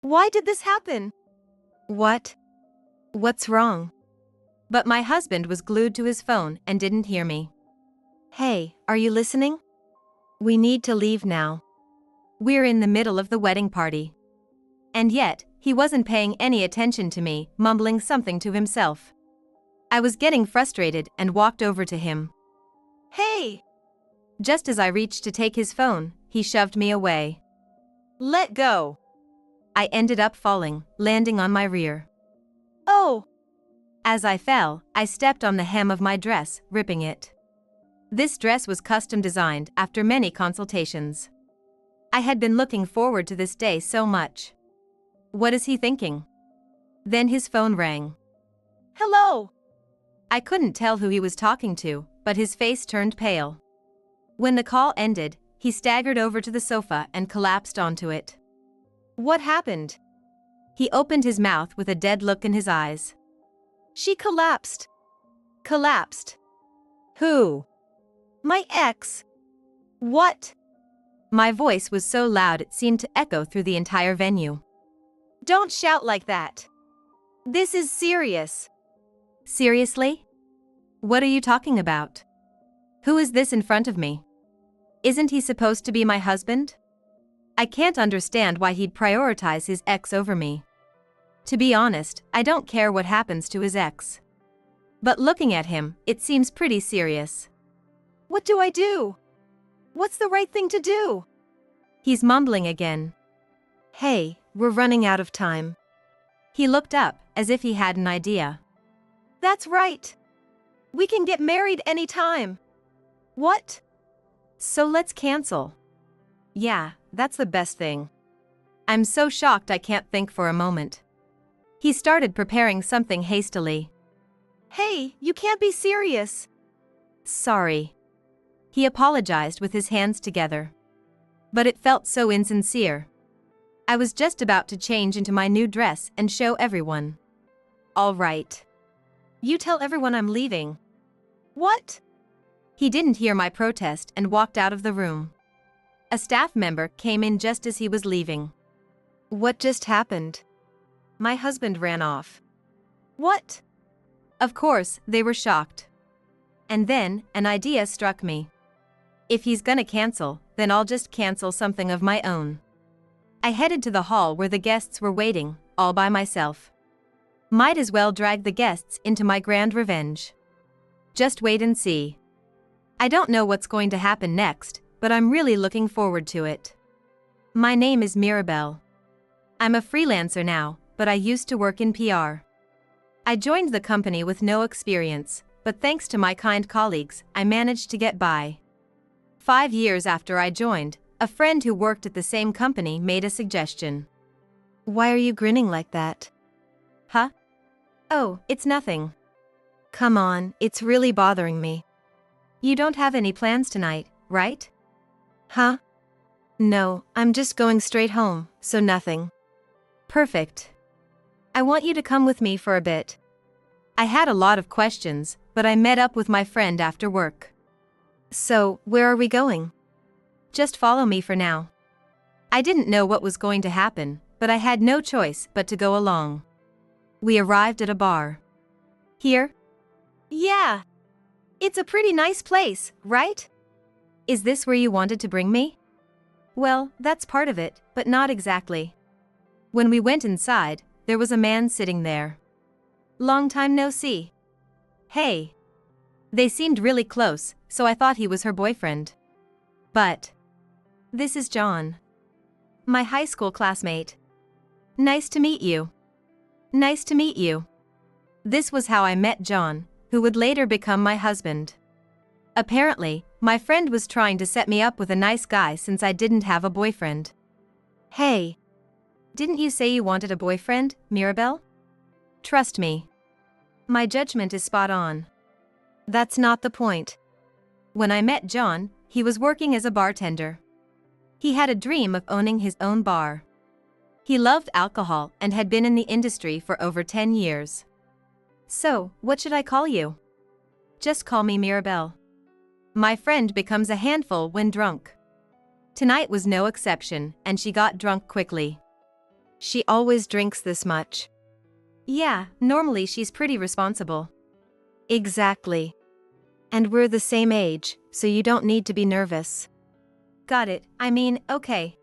Why did this happen? What? What's wrong? But my husband was glued to his phone and didn't hear me. Hey, are you listening? We need to leave now. We're in the middle of the wedding party. And yet, he wasn't paying any attention to me, mumbling something to himself. I was getting frustrated and walked over to him. Hey! Just as I reached to take his phone, he shoved me away. Let go. I ended up falling, landing on my rear. Oh! As I fell, I stepped on the hem of my dress, ripping it. This dress was custom designed after many consultations. I had been looking forward to this day so much. What is he thinking? Then his phone rang. Hello! I couldn't tell who he was talking to, but his face turned pale. When the call ended, he staggered over to the sofa and collapsed onto it. What happened? He opened his mouth with a dead look in his eyes. She collapsed. Collapsed. Who? My ex. What? My voice was so loud it seemed to echo through the entire venue. Don't shout like that. This is serious. Seriously? What are you talking about? Who is this in front of me? Isn't he supposed to be my husband? I can't understand why he'd prioritize his ex over me. To be honest, I don't care what happens to his ex. But looking at him, it seems pretty serious. What do I do? What's the right thing to do? He's mumbling again. Hey, we're running out of time. He looked up, as if he had an idea. That's right. We can get married anytime. What? So let's cancel. Yeah, that's the best thing. I'm so shocked I can't think for a moment. He started preparing something hastily. Hey, you can't be serious. Sorry. He apologized with his hands together. But it felt so insincere. I was just about to change into my new dress and show everyone. All right. You tell everyone I'm leaving. What? He didn't hear my protest and walked out of the room. A staff member came in just as he was leaving. What just happened? My husband ran off. What? Of course, they were shocked. And then, an idea struck me. If he's gonna cancel, then I'll just cancel something of my own. I headed to the hall where the guests were waiting, all by myself. Might as well drag the guests into my grand revenge. Just wait and see. I don't know what's going to happen next, but I'm really looking forward to it. My name is Mirabelle. I'm a freelancer now, but I used to work in PR. I joined the company with no experience, but thanks to my kind colleagues, I managed to get by. 5 years after I joined, a friend who worked at the same company made a suggestion. Why are you grinning like that? Huh? Oh, it's nothing. Come on, it's really bothering me. You don't have any plans tonight, right? Huh? No, I'm just going straight home, so nothing. Perfect. I want you to come with me for a bit. I had a lot of questions, but I met up with my friend after work. So, where are we going? Just follow me for now. I didn't know what was going to happen, but I had no choice but to go along. We arrived at a bar. Here? Yeah. It's a pretty nice place, right? Is this where you wanted to bring me? Well, that's part of it, but not exactly. When we went inside, there was a man sitting there. Long time no see. Hey. They seemed really close, so I thought he was her boyfriend. But this is John. My high school classmate. Nice to meet you. Nice to meet you. This was how I met John, who would later become my husband. Apparently, my friend was trying to set me up with a nice guy since I didn't have a boyfriend. Hey. Didn't you say you wanted a boyfriend, Mirabelle? Trust me. My judgment is spot on. That's not the point. When I met John, he was working as a bartender. He had a dream of owning his own bar. He loved alcohol and had been in the industry for over 10 years. So, what should I call you? Just call me Mirabelle. My friend becomes a handful when drunk. Tonight was no exception, and she got drunk quickly. She always drinks this much. Yeah, normally she's pretty responsible. Exactly. And we're the same age, so you don't need to be nervous. Got it, okay.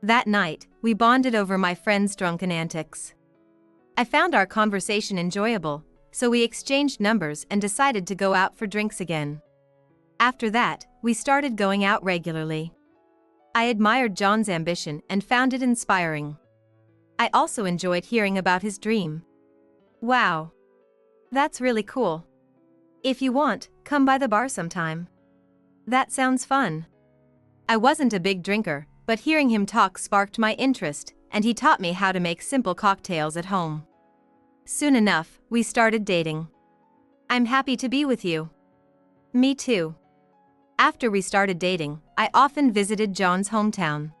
That night, we bonded over my friend's drunken antics. I found our conversation enjoyable, so we exchanged numbers and decided to go out for drinks again. After that, we started going out regularly. I admired John's ambition and found it inspiring. I also enjoyed hearing about his dream. Wow. That's really cool. If you want, come by the bar sometime. That sounds fun. I wasn't a big drinker, but hearing him talk sparked my interest, and he taught me how to make simple cocktails at home. Soon enough, we started dating. I'm happy to be with you. Me too. After we started dating, I often visited John's hometown.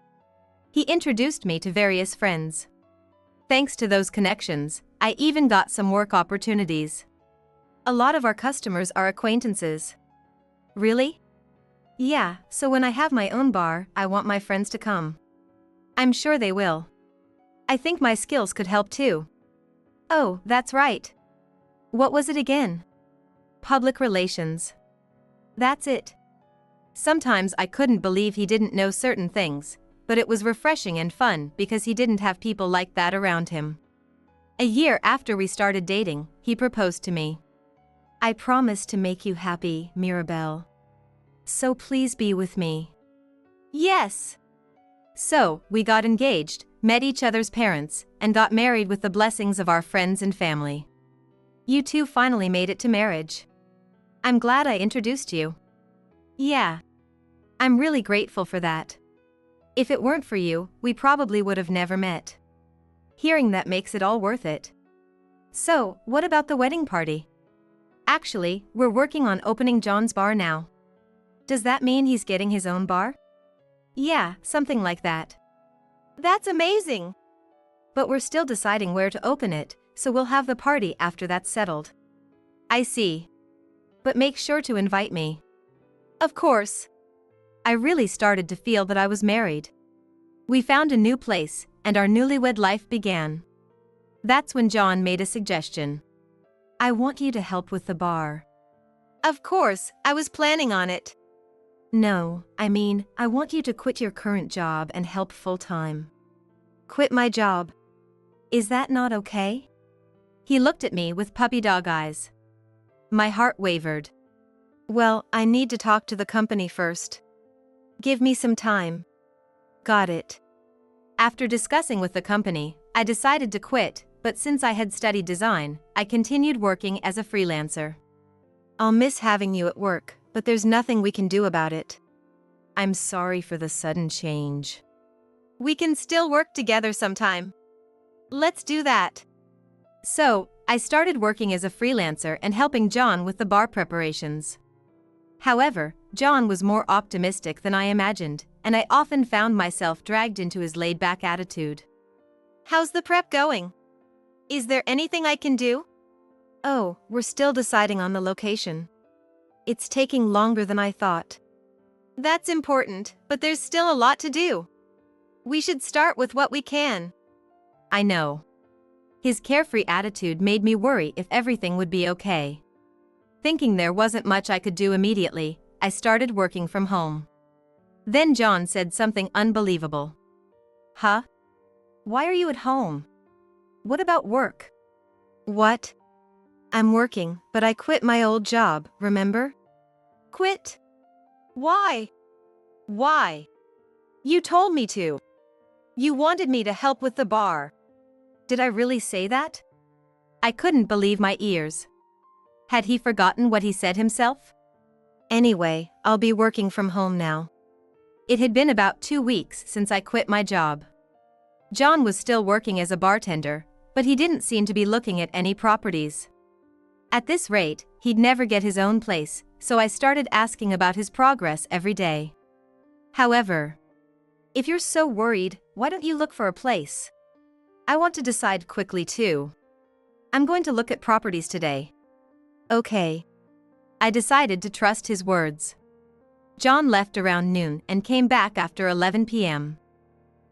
He introduced me to various friends. Thanks to those connections, I even got some work opportunities. A lot of our customers are acquaintances. Really? Yeah, so when I have my own bar, I want my friends to come. I'm sure they will. I think my skills could help too. Oh, that's right. What was it again? Public relations. That's it. Sometimes I couldn't believe he didn't know certain things, but it was refreshing and fun because he didn't have people like that around him. A year after we started dating, he proposed to me. I promise to make you happy, Mirabelle. So please be with me. Yes. So, we got engaged, met each other's parents, and got married with the blessings of our friends and family. You two finally made it to marriage. I'm glad I introduced you. Yeah. I'm really grateful for that. If it weren't for you, we probably would have never met. Hearing that makes it all worth it. So, what about the wedding party? Actually, we're working on opening John's bar now. Does that mean he's getting his own bar? Yeah, something like that. That's amazing! But we're still deciding where to open it, so we'll have the party after that's settled. I see. But make sure to invite me. Of course. I really started to feel that I was married. We found a new place, and our newlywed life began. That's when John made a suggestion. I want you to help with the bar. Of course, I was planning on it. No, I want you to quit your current job and help full-time. Quit my job. Is that not okay? He looked at me with puppy dog eyes. My heart wavered. Well, I need to talk to the company first. Give me some time. Got it. After discussing with the company, I decided to quit, but since I had studied design, I continued working as a freelancer. I'll miss having you at work, but there's nothing we can do about it. I'm sorry for the sudden change. We can still work together sometime. Let's do that. So, I started working as a freelancer and helping John with the bar preparations. However, John was more optimistic than I imagined, and I often found myself dragged into his laid-back attitude. How's the prep going? Is there anything I can do? Oh, we're still deciding on the location. It's taking longer than I thought. That's important, but there's still a lot to do. We should start with what we can. I know. His carefree attitude made me worry if everything would be okay. Thinking there wasn't much I could do immediately, I started working from home. Then John said something unbelievable. Huh? Why are you at home? What about work? What? I'm working, but I quit my old job, remember? Quit? Why? Why? You told me to. You wanted me to help with the bar. Did I really say that? I couldn't believe my ears. Had he forgotten what he said himself? Anyway, I'll be working from home now. It had been about 2 weeks since I quit my job. John was still working as a bartender, but he didn't seem to be looking at any properties. At this rate, he'd never get his own place, so I started asking about his progress every day. However, if you're so worried, why don't you look for a place? I want to decide quickly too. I'm going to look at properties today. Okay. I decided to trust his words. John left around noon and came back after 11 p.m.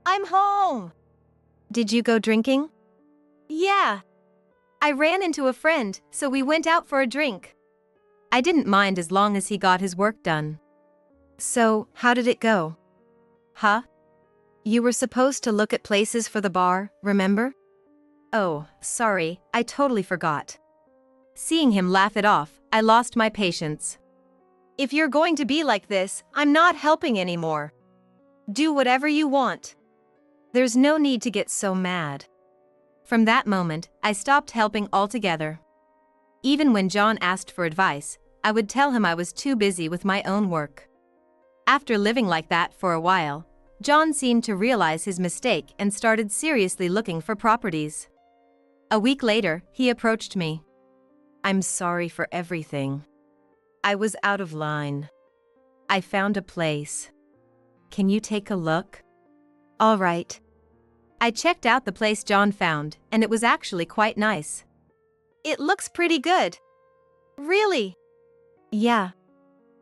I'm home! Did you go drinking? Yeah. I ran into a friend, so we went out for a drink. I didn't mind as long as he got his work done. So, how did it go? Huh? You were supposed to look at places for the bar, remember? Oh, sorry, I totally forgot. Seeing him laugh it off, I lost my patience. If you're going to be like this, I'm not helping anymore. Do whatever you want. There's no need to get so mad. From that moment, I stopped helping altogether. Even when John asked for advice, I would tell him I was too busy with my own work. After living like that for a while, John seemed to realize his mistake and started seriously looking for properties. A week later, he approached me. I'm sorry for everything. I was out of line. I found a place. Can you take a look? All right. I checked out the place John found, and it was actually quite nice. It looks pretty good. Really? Yeah.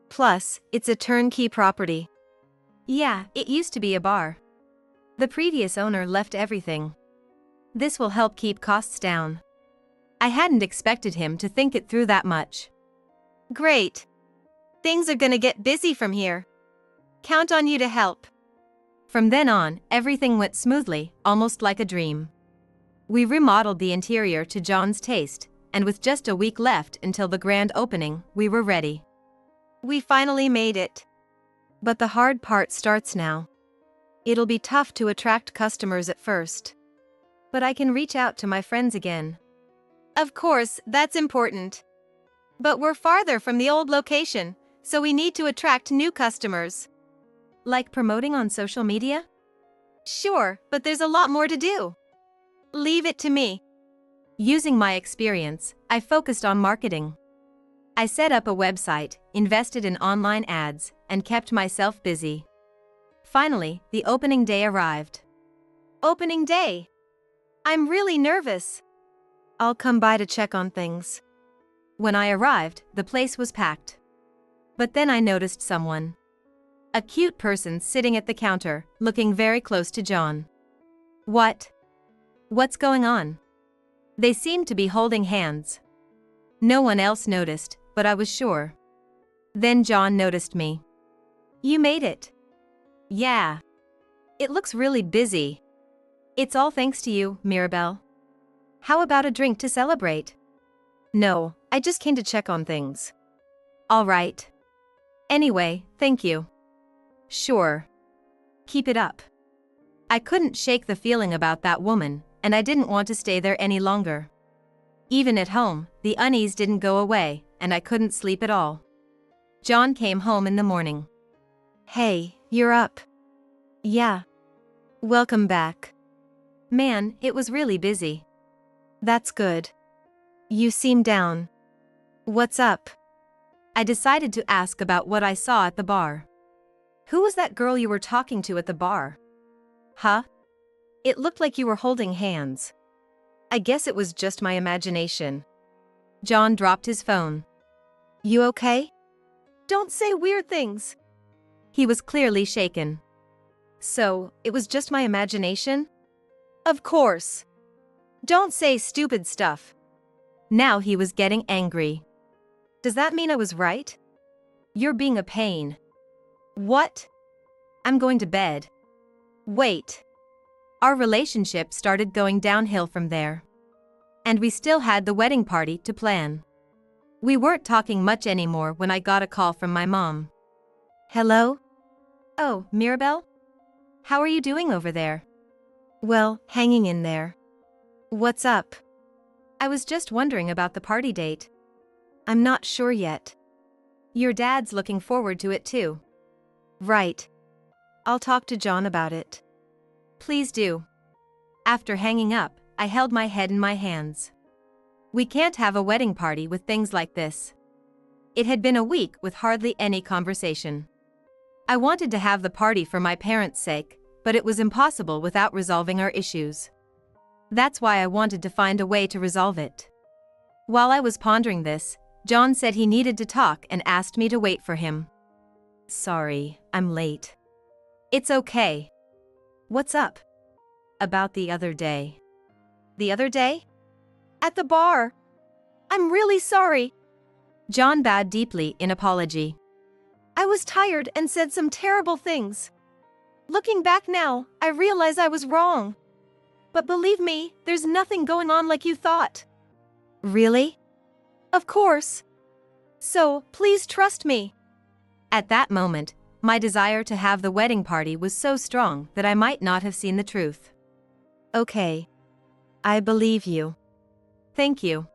Plus, it's a turnkey property. Yeah, it used to be a bar. The previous owner left everything. This will help keep costs down. I hadn't expected him to think it through that much. Great. Things are gonna get busy from here. Count on you to help. From then on, everything went smoothly, almost like a dream. We remodeled the interior to John's taste, and with just a week left until the grand opening, we were ready. We finally made it. But the hard part starts now. It'll be tough to attract customers at first. But I can reach out to my friends again. Of course, that's important. But we're farther from the old location, so we need to attract new customers. Like promoting on social media? Sure, but there's a lot more to do. Leave it to me. Using my experience, I focused on marketing. I set up a website, invested in online ads, and kept myself busy. Finally, the opening day arrived. Opening day? I'm really nervous. I'll come by to check on things. When I arrived, the place was packed. But then I noticed someone. A cute person sitting at the counter, looking very close to John. What? What's going on? They seemed to be holding hands. No one else noticed, but I was sure. Then John noticed me. You made it. Yeah. It looks really busy. It's all thanks to you, Mirabelle. How about a drink to celebrate? No, I just came to check on things. All right. Anyway, thank you. Sure. Keep it up. I couldn't shake the feeling about that woman, and I didn't want to stay there any longer. Even at home, the unease didn't go away, and I couldn't sleep at all. John came home in the morning. Hey, you're up. Yeah. Welcome back. Man, it was really busy. That's good. You seem down. What's up? I decided to ask about what I saw at the bar. Who was that girl you were talking to at the bar? Huh? It looked like you were holding hands. I guess it was just my imagination. John dropped his phone. You okay? Don't say weird things. He was clearly shaken. So, it was just my imagination? Of course. Don't say stupid stuff. Now he was getting angry. Does that mean I was right? You're being a pain. What? I'm going to bed. Wait. Our relationship started going downhill from there. And we still had the wedding party to plan. We weren't talking much anymore when I got a call from my mom. Hello? Oh, Mirabelle? How are you doing over there? Well, hanging in there. What's up? I was just wondering about the party date. I'm not sure yet. Your dad's looking forward to it too. Right. I'll talk to John about it. Please do. After hanging up, I held my head in my hands. We can't have a wedding party with things like this. It had been a week with hardly any conversation. I wanted to have the party for my parents' sake, but it was impossible without resolving our issues. That's why I wanted to find a way to resolve it. While I was pondering this, John said he needed to talk and asked me to wait for him. Sorry, I'm late. It's okay. What's up? about the other day. The other day? At the bar. I'm really sorry. John bowed deeply in apology. I was tired and said some terrible things. Looking back now, I realize I was wrong. But believe me, there's nothing going on like you thought. Really? Of course. So, please trust me. At that moment, my desire to have the wedding party was so strong that I might not have seen the truth. Okay. I believe you. Thank you.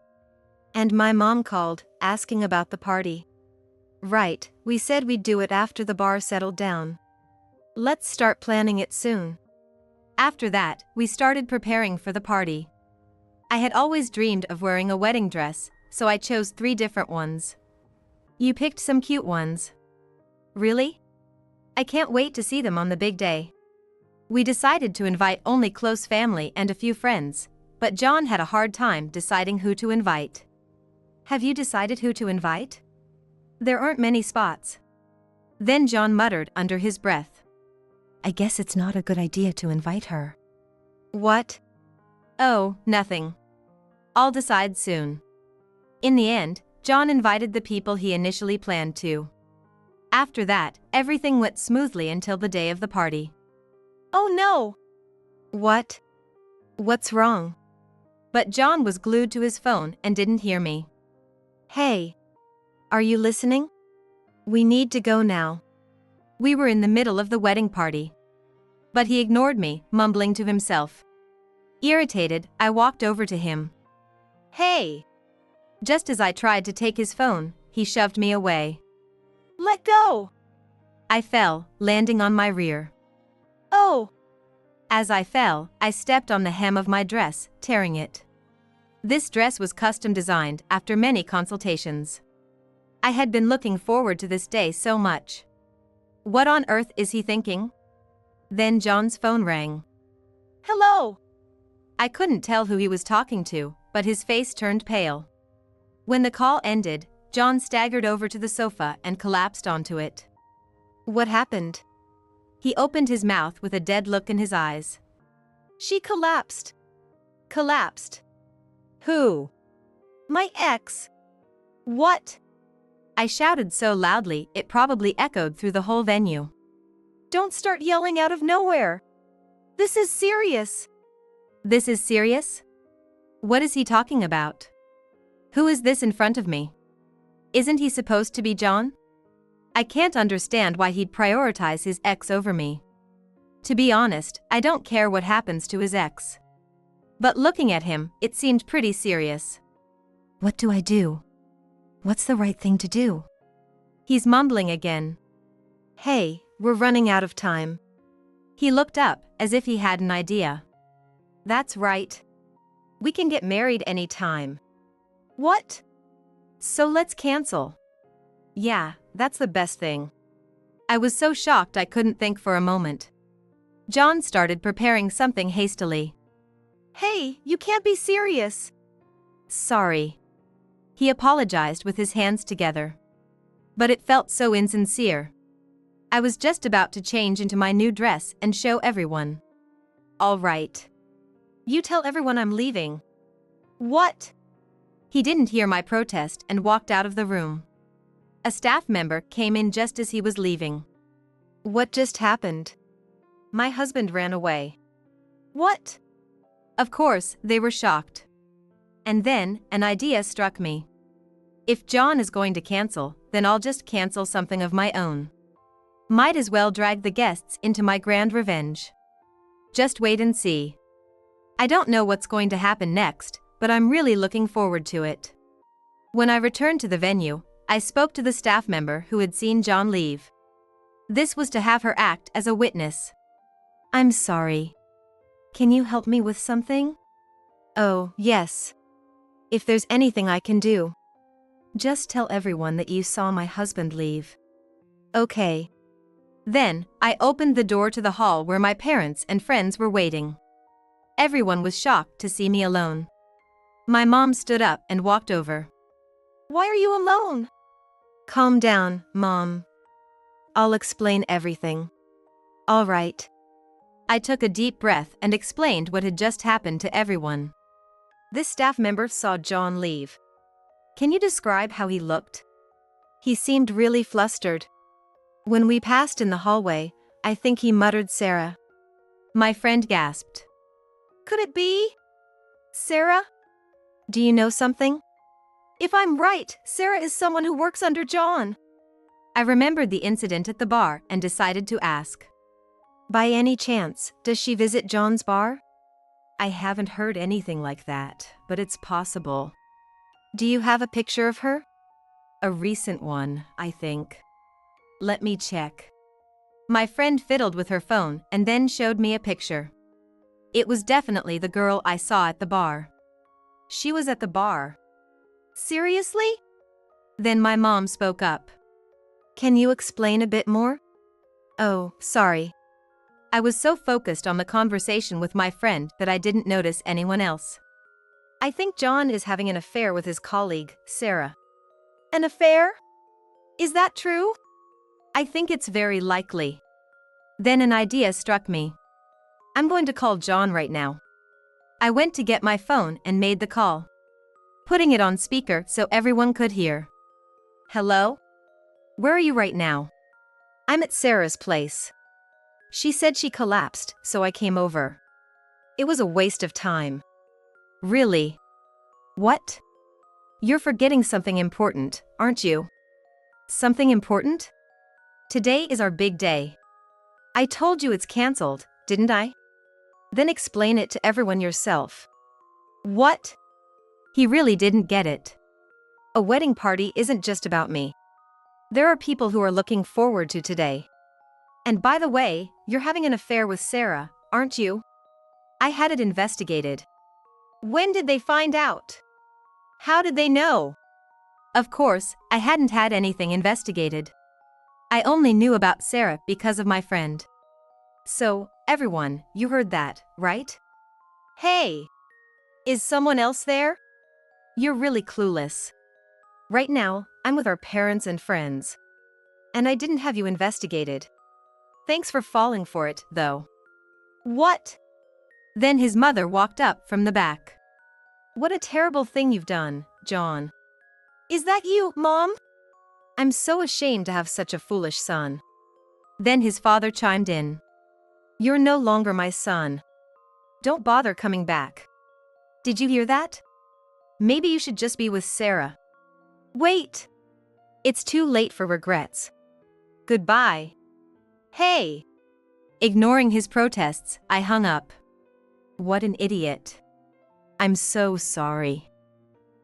And my mom called, asking about the party. Right, we said we'd do it after the bar settled down. Let's start planning it soon. After that, we started preparing for the party. I had always dreamed of wearing a wedding dress, so I chose 3 different ones. You picked some cute ones. Really? I can't wait to see them on the big day. We decided to invite only close family and a few friends, but John had a hard time deciding who to invite. Have you decided who to invite? There aren't many spots. Then John muttered under his breath. I guess it's not a good idea to invite her. What? Oh, nothing. I'll decide soon. In the end, John invited the people he initially planned to. After that, everything went smoothly until the day of the party. Oh no! What? What's wrong? But John was glued to his phone and didn't hear me. Hey! Are you listening? We need to go now. We were in the middle of the wedding party. But he ignored me, mumbling to himself. Irritated, I walked over to him. Hey! Just as I tried to take his phone, he shoved me away. Let go! I fell, landing on my rear. Oh! As I fell, I stepped on the hem of my dress, tearing it. This dress was custom designed after many consultations. I had been looking forward to this day so much. What on earth is he thinking? Then John's phone rang. Hello! I couldn't tell who he was talking to, but his face turned pale. When the call ended, John staggered over to the sofa and collapsed onto it. What happened? He opened his mouth with a dead look in his eyes. She collapsed. Collapsed. Who? My ex. What? I shouted so loudly it probably echoed through the whole venue. Don't start yelling out of nowhere. This is serious. This is serious? What is he talking about? Who is this in front of me? Isn't he supposed to be John? I can't understand why he'd prioritize his ex over me. To be honest, I don't care what happens to his ex. But looking at him, it seemed pretty serious. What do I do? What's the right thing to do? He's mumbling again. Hey, we're running out of time. He looked up, as if he had an idea. That's right. We can get married anytime. What? So let's cancel. Yeah, that's the best thing. I was so shocked I couldn't think for a moment. John started preparing something hastily. Hey, you can't be serious. Sorry. He apologized with his hands together. But it felt so insincere. I was just about to change into my new dress and show everyone. All right. You tell everyone I'm leaving. What? He didn't hear my protest and walked out of the room. A staff member came in just as he was leaving. What just happened? My husband ran away. What? Of course, they were shocked. And then, an idea struck me. If John is going to cancel, then I'll just cancel something of my own. Might as well drag the guests into my grand revenge. Just wait and see. I don't know what's going to happen next, but I'm really looking forward to it. When I returned to the venue, I spoke to the staff member who had seen John leave. This was to have her act as a witness. I'm sorry. Can you help me with something? Oh, yes. If there's anything I can do. Just tell everyone that you saw my husband leave. Okay. Then, I opened the door to the hall where my parents and friends were waiting. Everyone was shocked to see me alone. My mom stood up and walked over. Why are you alone? Calm down, Mom. I'll explain everything. All right. I took a deep breath and explained what had just happened to everyone. This staff member saw John leave. Can you describe how he looked? He seemed really flustered. When we passed in the hallway, I think he muttered Sarah. My friend gasped. Could it be Sarah? Do you know something? If I'm right, Sarah is someone who works under John. I remembered the incident at the bar and decided to ask. By any chance, does she visit John's bar? I haven't heard anything like that, but it's possible. Do you have a picture of her? A recent one, I think. Let me check. My friend fiddled with her phone and then showed me a picture. It was definitely the girl I saw at the bar. She was at the bar. Seriously? Then my mom spoke up. Can you explain a bit more? Oh, sorry. I was so focused on the conversation with my friend that I didn't notice anyone else. I think John is having an affair with his colleague, Sarah. An affair? Is that true? I think it's very likely. Then an idea struck me. I'm going to call John right now. I went to get my phone and made the call, putting it on speaker so everyone could hear. Hello? Where are you right now? I'm at Sarah's place. She said she collapsed, so I came over. It was a waste of time. Really? What? You're forgetting something important, aren't you? Something important? Today is our big day. I told you it's cancelled, didn't I? Then explain it to everyone yourself. What? He really didn't get it. A wedding party isn't just about me. There are people who are looking forward to today. And by the way, you're having an affair with Sarah, aren't you? I had it investigated. When did they find out? How did they know? Of course, I hadn't had anything investigated. I only knew about Sarah because of my friend. So, everyone, you heard that, right? Hey! Is someone else there? You're really clueless. Right now, I'm with our parents and friends. And I didn't have you investigated. Thanks for falling for it, though. What? Then his mother walked up from the back. What a terrible thing you've done, John. Is that you, Mom? I'm so ashamed to have such a foolish son. Then his father chimed in. You're no longer my son. Don't bother coming back. Did you hear that? Maybe you should just be with Sarah. Wait! It's too late for regrets. Goodbye. Hey! Ignoring his protests, I hung up. What an idiot. I'm so sorry.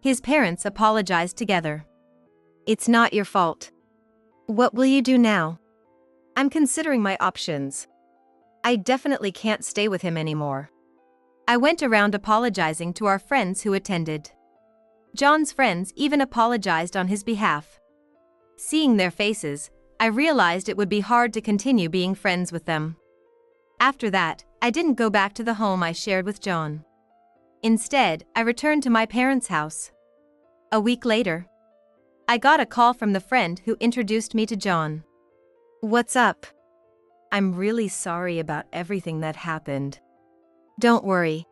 His parents apologized together. It's not your fault. What will you do now? I'm considering my options. I definitely can't stay with him anymore. I went around apologizing to our friends who attended. John's friends even apologized on his behalf. Seeing their faces, I realized it would be hard to continue being friends with them. After that, I didn't go back to the home I shared with John. Instead, I returned to my parents' house. A week later, I got a call from the friend who introduced me to John. What's up? I'm really sorry about everything that happened. Don't worry.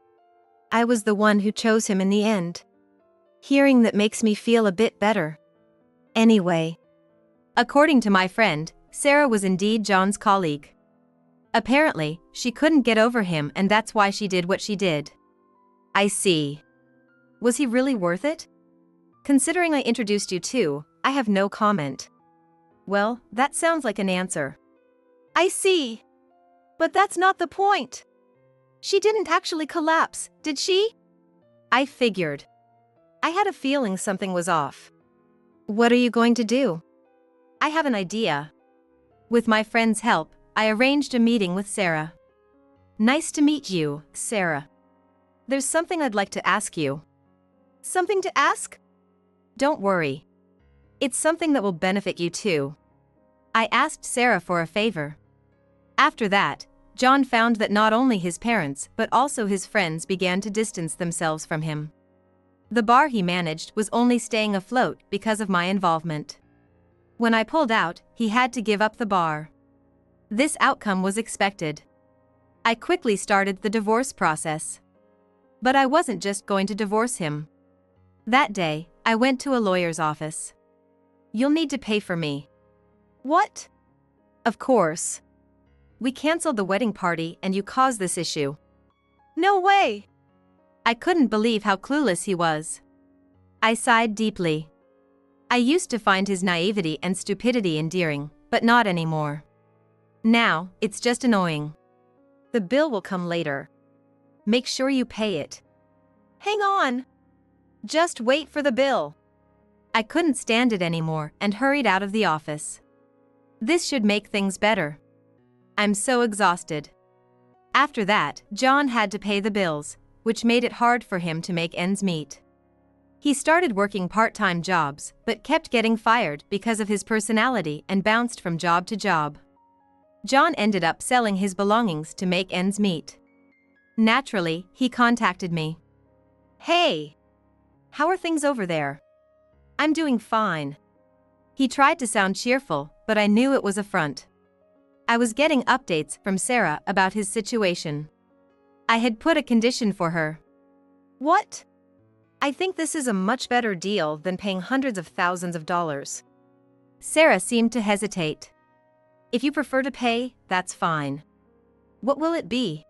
I was the one who chose him in the end. Hearing that makes me feel a bit better. Anyway. According to my friend, Sarah was indeed John's colleague. Apparently, she couldn't get over him and that's why she did what she did. I see. Was he really worth it? Considering I introduced you to, I have no comment. Well, that sounds like an answer. I see. But that's not the point. She didn't actually collapse, did she? I figured. I had a feeling something was off. What are you going to do? I have an idea. With my friend's help, I arranged a meeting with Sarah. Nice to meet you, Sarah. There's something I'd like to ask you. Something to ask? Don't worry. It's something that will benefit you too. I asked Sarah for a favor. After that, John found that not only his parents but also his friends began to distance themselves from him. The bar he managed was only staying afloat because of my involvement. When I pulled out, he had to give up the bar. This outcome was expected. I quickly started the divorce process. But I wasn't just going to divorce him. That day, I went to a lawyer's office. "You'll need to pay for me." What? "Of course. We canceled the wedding party and you caused this issue." No way! I couldn't believe how clueless he was. I sighed deeply. I used to find his naivety and stupidity endearing, but not anymore. Now, it's just annoying. "The bill will come later. Make sure you pay it." Hang on. Just wait for the bill. I couldn't stand it anymore and hurried out of the office. This should make things better. I'm so exhausted. After that, John had to pay the bills, which made it hard for him to make ends meet. He started working part-time jobs, but kept getting fired because of his personality and bounced from job to job. John ended up selling his belongings to make ends meet. Naturally, he contacted me. Hey! "How are things over there?" "I'm doing fine." He tried to sound cheerful, but I knew it was a front. I was getting updates from Sarah about his situation. I had put a condition for her. What? "I think this is a much better deal than paying hundreds of thousands of dollars." Sarah seemed to hesitate. "If you prefer to pay, that's fine." "What will it be?"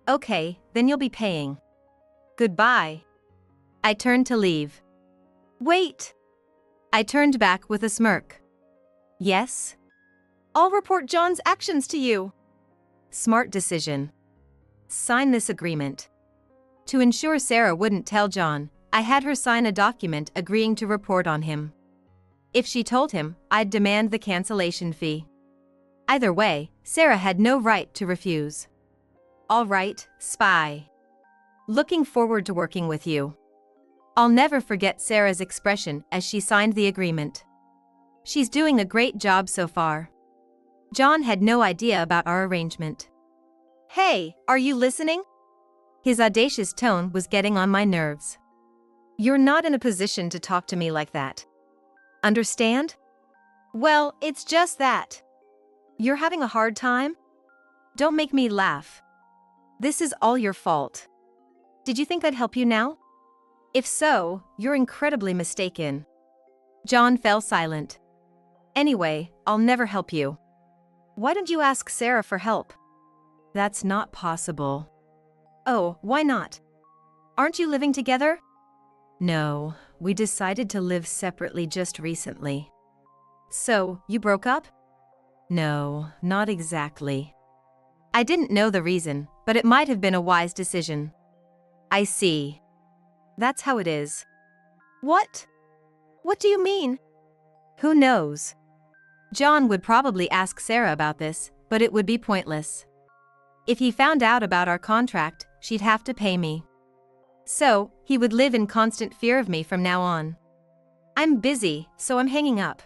"Okay, then you'll be paying. Goodbye." I turned to leave. Wait! I turned back with a smirk. "Yes?" I'll report John's actions to you. "Smart decision. Sign this agreement." To ensure Sarah wouldn't tell John, I had her sign a document agreeing to report on him. If she told him, I'd demand the cancellation fee. Either way, Sarah had no right to refuse. "All right, spy. Looking forward to working with you." I'll never forget Sarah's expression as she signed the agreement. She's doing a great job so far. John had no idea about our arrangement. Hey, are you listening? His audacious tone was getting on my nerves. "You're not in a position to talk to me like that. Understand?" Well, it's just that. "You're having a hard time? Don't make me laugh. This is all your fault. Did you think I'd help you now? If so, you're incredibly mistaken." John fell silent. "Anyway, I'll never help you." "Why don't you ask Sarah for help?" "That's not possible." "Oh, why not? Aren't you living together?" "No, we decided to live separately just recently." "So, you broke up?" "No, not exactly." I didn't know the reason, but it might have been a wise decision. "I see. That's how it is." What? What do you mean? Who knows? John would probably ask Sarah about this, but it would be pointless. If he found out about our contract, she'd have to pay me. So, he would live in constant fear of me from now on. I'm busy, so I'm hanging up.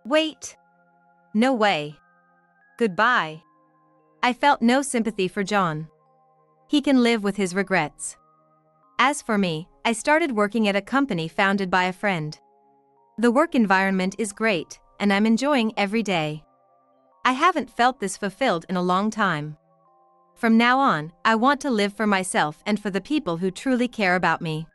Wait. No way. Goodbye. I felt no sympathy for John. He can live with his regrets. As for me, I started working at a company founded by a friend. The work environment is great, and I'm enjoying every day. I haven't felt this fulfilled in a long time. From now on, I want to live for myself and for the people who truly care about me.